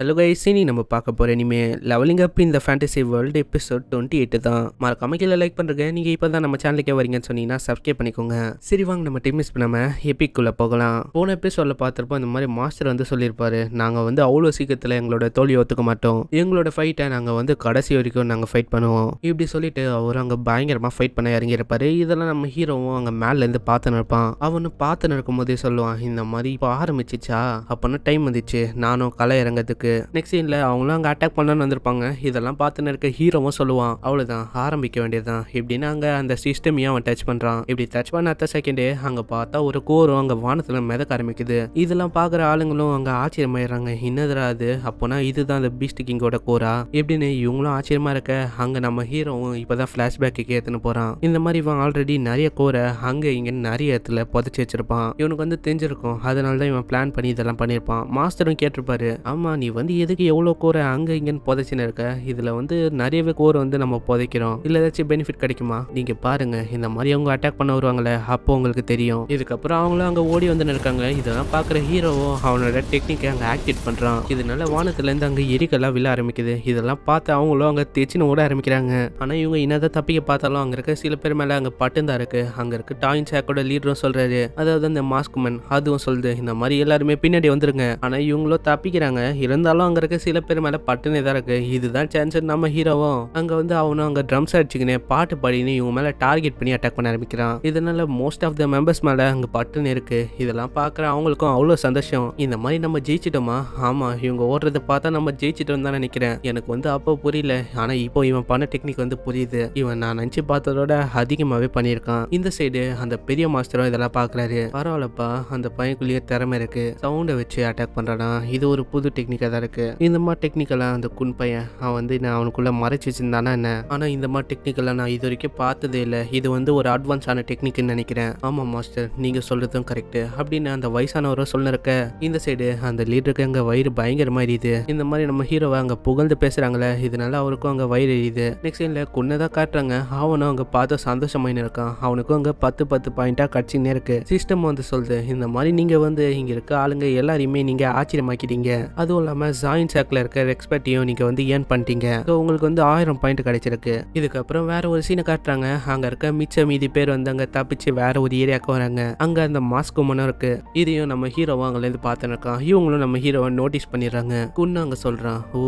Hello guys, இனி நம்ம பார்க்க போகிற இனிமே லெவலிங் அப் இந்த ஃபேண்டசி வேர்ல்டு எபிசோட் 28 தான். மறக்காம கீழே லைக் பண்ணுறேங்க. நீங்கள் இப்போ தான் நம்ம சேனலுக்கே வரீங்கன்னு சொன்னீங்கன்னா சப்ஸ்கிரைப் பண்ணிக்கோங்க. சரி வாங்க நம்ம டைம் மிஸ் பண்ணாமல் எபிக்குள்ளே போகலாம். போன எபிசோடில் பார்த்துருப்போம், இந்த மாதிரி மாஸ்டர் வந்து சொல்லியிருப்பாரு, நாங்கள் வந்து அவ்வளோ சீக்கிரத்தில் எங்களோட தோல்வியை ஒத்துக்க மாட்டோம், எங்களோட ஃபைட்டை நாங்கள் வந்து கடைசி வரைக்கும் நாங்கள் ஃபைட் பண்ணுவோம் இப்படி சொல்லிட்டு அவர் அங்கே பயங்கரமாக ஃபைட் பண்ண இறங்கியிருப்பாரு. இதெல்லாம் நம்ம ஹீரோவும் அங்கே மேலேருந்து பார்த்துன்னு இருப்பான். அவனு பார்த்துன்னு இருக்கும் போதே சொல்லுவான், இந்த மாதிரி இப்போ ஆரம்பிச்சிச்சா, அப்போனா டைம் வந்துச்சு நானும் களை இறங்கிறதுக்கு. நெக்ஸ்ட் சீன்ல அவங்களும் அங்கே அட்டாக் பண்ணலான்னு வந்திருப்பாங்க. இதெல்லாம் பார்த்துன்னு இருக்க ஹீரோவும் சொல்லுவான், அவ்வளோதான் ஆரம்பிக்க வேண்டியதுதான் இப்படின்னு அங்கே அந்த சிஸ்டமையும் அவன் டச் பண்ணுறான். இப்படி டச் பண்ண அடுத்த செகண்டே அங்கே பார்த்தா ஒரு கோரும் அங்கே வானத்தில் மிதக்க ஆரம்பிக்குது. இதெல்லாம் பார்க்குற ஆளுங்களும் அங்கே ஆச்சரியமாயிடுறாங்க, என்னதுரா அது, அப்போனா இதுதான் அந்த பீஸ்ட் கிங்கோட கோரா எப்படின்னு இவங்களும் ஆச்சரியமா இருக்க அங்கே நம்ம ஹீரோவும் இப்போதான் ஃப்ளாஷ்பேக்கு ஏற்றுன்னு போகிறான். இந்த மாதிரி இவன் ஆல்ரெடி நிறைய கோரை அங்கே இங்கே நிறைய இடத்துல புதைச்சி வச்சிருப்பான். இவனுக்கு வந்து தெரிஞ்சிருக்கும், அதனால தான் இவன் பிளான் பண்ணி இதெல்லாம் பண்ணியிருப்பான். மாஸ்டரும் கேட்டிருப்பாரு, ஆமா நீ வந்து எதுக்கு எவ்வளோ கோரை அங்கே இங்கன்னு புதைச்சின்னு இருக்க, இதில் வந்து நிறையவே கோரை வந்து நம்ம புதைக்கிறோம், இல்லை ஏதாச்சும் பெனிஃபிட் கிடைக்குமா, நீங்கள் பாருங்க இந்த மாதிரி அவங்க அட்டாக் பண்ண வருவாங்களே அப்போ உங்களுக்கு தெரியும். இதுக்கப்புறம் அவங்களும் அங்கே ஓடி வந்து இருக்காங்க. இதெல்லாம் பார்க்குற ஹீரோவும் அவனோட டெக்னிக்கை அங்கே ஆக்டிவேட் பண்ணுறான். இதனால வானத்துலேருந்து அங்கே எரிக்கெல்லாம் விழ ஆரம்பிக்குது. இதெல்லாம் பார்த்து அவங்களும் அங்கே தேச்சின்னு ஓட ஆரம்பிக்கிறாங்க. ஆனால் இவங்க என்னதான் தப்பிக்க பார்த்தாலும் அங்கே இருக்க சில பேர் மேலே அங்கே பட்டுந்தான் இருக்கு. அங்கே இருக்க டாயின் சாக்கோட லீடரும் சொல்றாரு, அதாவது அந்த மாஸ்க்மேன் அதுவும் சொல்லுது, இந்த மாதிரி எல்லாருமே பின்னாடி வந்துருங்க. ஆனால் இவங்களும் தப்பிக்கிறாங்க. இருந்தாலும் அங்கே இருக்க சில பேர் மேலே பட்டுனே தான் இருக்கு. இதுதான் சான்ஸ். நம்ம ஹீரோவும் அங்கே வந்து அவனும் அங்கே ட்ரம்ஸ் அடிச்சுக்கினே பாட்டு பாடினு இவங்க மேலே டார்கெட் பண்ணி அட்டாக் பண்ண ஆரம்பிக்கிறான். இதனால மோஸ்ட் ஆஃப் த மெம்பர்ஸ் மேலே அங்கே பட்டுன்னு இருக்கு. இதெல்லாம் பார்க்குற அவங்களுக்கும் அவ்வளோ சந்தோஷம். இந்த மாதிரி நம்ம ஜெயிச்சிட்டோமா, ஆமாம் இவங்க ஓடுறதை பார்த்தா நம்ம ஜெயிச்சிட்டோம் தான் நினைக்கிறேன். எனக்கு வந்து அப்போ புரியல, ஆனால் இப்போ இவன் பண்ண டெக்னிக் வந்து புரியுது. இவன் நான் நினச்சி பார்த்ததோட அதிகமாகவே பண்ணியிருக்கான். இந்த சைடு அந்த பெரிய மாஸ்டரும் இதெல்லாம் பார்க்குறாரு, பரவாயில்லப்பா அந்த பையனுக்குள்ளேயே திறமை இருக்கு, சவுண்டை வச்சு அட்டாக் பண்ணுறானா, இது ஒரு புது டெக்னிக்காக தான் இருக்கு. இந்த மாதிரி டெக்னிக்கெல்லாம் அந்த குன் பையன் அவன் வந்து நான் அவனுக்குள்ள மறைச்சி வச்சிருந்தானா என்ன, ஆனால் இந்த மாதிரி டெக்னிக்கெல்லாம் நான் இது வரைக்கும் பார்த்ததே இல்லை. இது வந்து ஒரு அட்வான்ஸான டெக்னிக்னு நினைக்கிறேன். ஆமாம் மாஸ்டர் நீங்கள் சொல்றதும் கரெக்ட் அப்படின்னு அந்த வயசானவரும் சொல்ல இருக்க. இந்த சைடு அந்த லீடருக்கு அங்கே வயிறு பயங்கரமா எரியுது. இந்த மாதிரி நம்ம ஹீரோவை அங்கே புகழ்ந்து பேசுறாங்களே, இதனால அவருக்கும் அங்கே வயிறு எரியுது. நெக்ஸ்ட் சைன்ல குன்னதான் காட்டுறாங்க. அவனும் அங்கே பார்த்து சந்தோஷமாயின்னு இருக்கான். அவனுக்கும் அங்கே 10 பாயிண்டா கட்சின்னே இருக்கு. சிஸ்டம் வந்து சொல்லுது, இந்த மாதிரி நீங்க வந்து இங்க இருக்க ஆளுங்க எல்லாரையுமே நீங்க ஆச்சரியமாக்கிட்டீங்க. அதுவும் இல்லாம ஜாயின் சாக்ல இருக்க ரெஸ்பெக்டையும் நீங்க வந்து ஏர்ன் பண்ணிட்டீங்க. ஸோ உங்களுக்கு வந்து 1000 பாயிண்ட் கிடைச்சிருக்கு. இதுக்கப்புறம் வேற ஒரு சீனை காட்டுறாங்க. அங்க இருக்க மிச்ச மீதி பேர் வந்து அங்க தப்பிச்சு வேற ஒரு ஏரியாவுக்கு வராங்க. அங்க அந்த மாஸ்க் உமனும் இருக்கு. இதையும் நம்ம ஹீரோவா அங்கல இருந்து பார்த்துன்னு இருக்கான். இவங்களும் நம்ம ஹீரோவை நோட்டீஸ் பண்ணிடுறாங்க. குன்னு அங்க சொல்றான், ஓ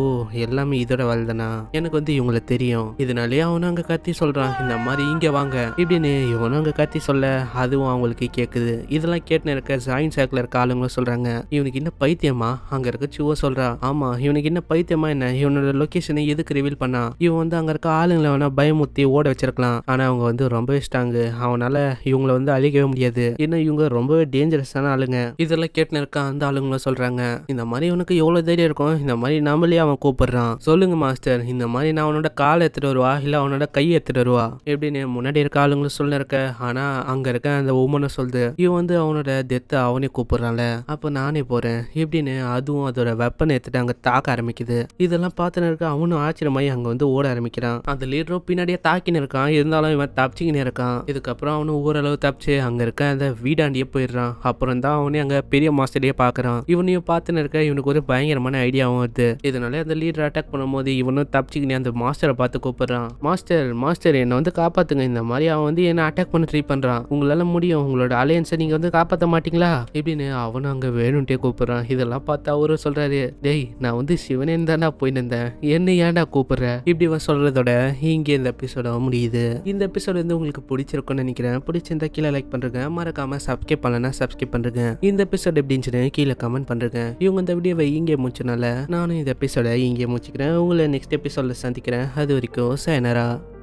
எல்லாமே இதோட வாழ்தானா, எனக்கு வந்து இவங்களை தெரியும். இதனாலே அவனும் அங்க கத்தி சொல்றான், இந்த மாதிரி இங்க வாங்க இப்படின்னு இவனும் அங்க கத்தி சொல்ல அதுவும் அவங்களுக்கு கேக்குது. இதெல்லாம் கேட்டுன்னு இருக்க ஜாயின் சாக்ல இருக்க ஆளுங்களும் சொல்றாங்க, இவனுக்கு என்ன பைத்தியமா, அங்க இருக்க சுவ சொல்றா, ஆமா இவனுக்கு என்ன பைத்தியமா என்ன, இவனோட லொகேஷனை எதுக்கு ரிவீல் பண்ணா, இவன் வந்து அங்க இருக்க ஆளுங்களை வேணா பயமுத்தி ஓட வச்சிருக்கலாம், ஆனா அவங்க வந்து ரொம்ப ஸ்ட்ராங்கு, அவனால இவங்களை வந்து அழிக்கவே முடியாது, ஏன்னா இவங்க ரொம்பவே டேஞ்சரஸான ஆளுங்க. இதெல்லாம் கேட்டுன்னு இருக்க அந்த ஆளுங்களும் சொல்றாங்க, இந்த மாதிரி இவனுக்கு எவ்வளவு தைரியம் இருக்கும், இந்த மாதிரி நம்மளே அவன் கூப்பிடுறான், சொல்லுங்க மாஸ்டர் இந்த மாதிரி நான் அவனோட காலை எடுத்துட்டு வருவா இல்ல அவனோட கையை எடுத்துட்டு வருவா எப்படின்னு முன்னாடி இருக்க ஆளுங்களும் சொல்ல இருக்க. ஆனா அங்க இருக்க அந்த உமனும் சொல்லுது, இவன் வந்து அவனோட டெத்தை அவனே கூப்பிடுறான்ல, அப்ப நானே போறேன் எப்படின்னு அதுவும் அதோட வெப்பனை எடுத்துட்டு அங்க தாக்க ஆரம்பிக்குது. இதெல்லாம் பார்த்துன்னு இருக்க அவனும் ஆச்சரியமாயி அங்க வந்து ஓட ஆரம்பிக்கிறான். அந்த லீடரும் பின்னாடியே தாக்கின்னு இருக்கான். இருந்தாலும் இவன் தப்பிச்சுக்கின்னு இருக்கான். இதுக்கப்புறம் அவனும் ஓரளவு தப்பிச்சு அங்க இருக்க அந்த வீடாண்டியே போயிடுறான். அப்புறம் தான் அவனே அங்க பெரிய மாஸ்டரையே பாக்குறான். இவனையும் பார்த்துன்னு இருக்க இவனுக்கு ஒரு பயங்கரமான ஐடியாவும் வருது. இதனால அந்த லீடர் அட்டாக் பண்ணும்போது இவனும் தப்பிச்சுக்கினே அந்த மாஸ்டரை பார்த்து கூப்பிடுறான், மாஸ்டர் மாஸ்டர் என்னை வந்து காப்பாத்துங்க, இந்த மாதிரி அவன் வந்து என்ன அட்டாக் பண்ண ட்ரை பண்றான், உங்களால முடியும், உங்களோட அலையன்ஸை நீங்க வந்து காப்பாற்ற மாட்டீங்களா இப்படின்னு அவனும் அங்க வேணும்ட்டே கூப்பிடுறான். இதெல்லாம் பார்த்து அவரும் சொல்றாரு, டேய் நான் வந்து சிவனேன்னு தானே போயின்னு இருந்தேன், என்ன ஏன்டா கூப்பிடுற இப்படி இவன் சொல்றதோட இங்கே இந்த எபிசோட முடியுது. இந்த எபிசோட் வந்து உங்களுக்கு பிடிச்சிருக்கும்னு நினைக்கிறேன். பிடிச்சிருந்தா கீழே லைக் பண்றேங்க, மறக்காம சப்ஸ்கிரைப் பண்ணலன்னா சப்ஸ்கிரைப் பண்றேங்க. இந்த எபிசோட் எப்படி இருந்துச்சுன்னு கீழே கமெண்ட் பண்றேங்க. இவங்க இந்த வீடியோவை இங்கே முடிச்சனால நானும் இந்த எபிசோட இங்கே முடிச்சுக்கிறேன். உங்களை நெக்ஸ்ட் எபிசோட்ல சந்திக்கிறேன். அது வரைக்கும் sayonara.